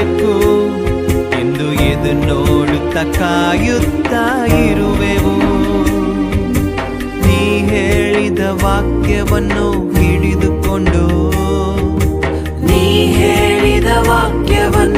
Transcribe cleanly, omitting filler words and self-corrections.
ಬೇಕು ಎಂದು ಎದು ನೋಡುತ್ತಾ ಕಾಯುತ್ತಾ ಇರುವೆವು. ನೀ ಹೇಳಿದ ವಾಕ್ಯವನ್ನು ಹಿಡಿದುಕೊಂಡು, ನೀ ಹೇಳಿದ ವಾಕ್ಯವನ್ನು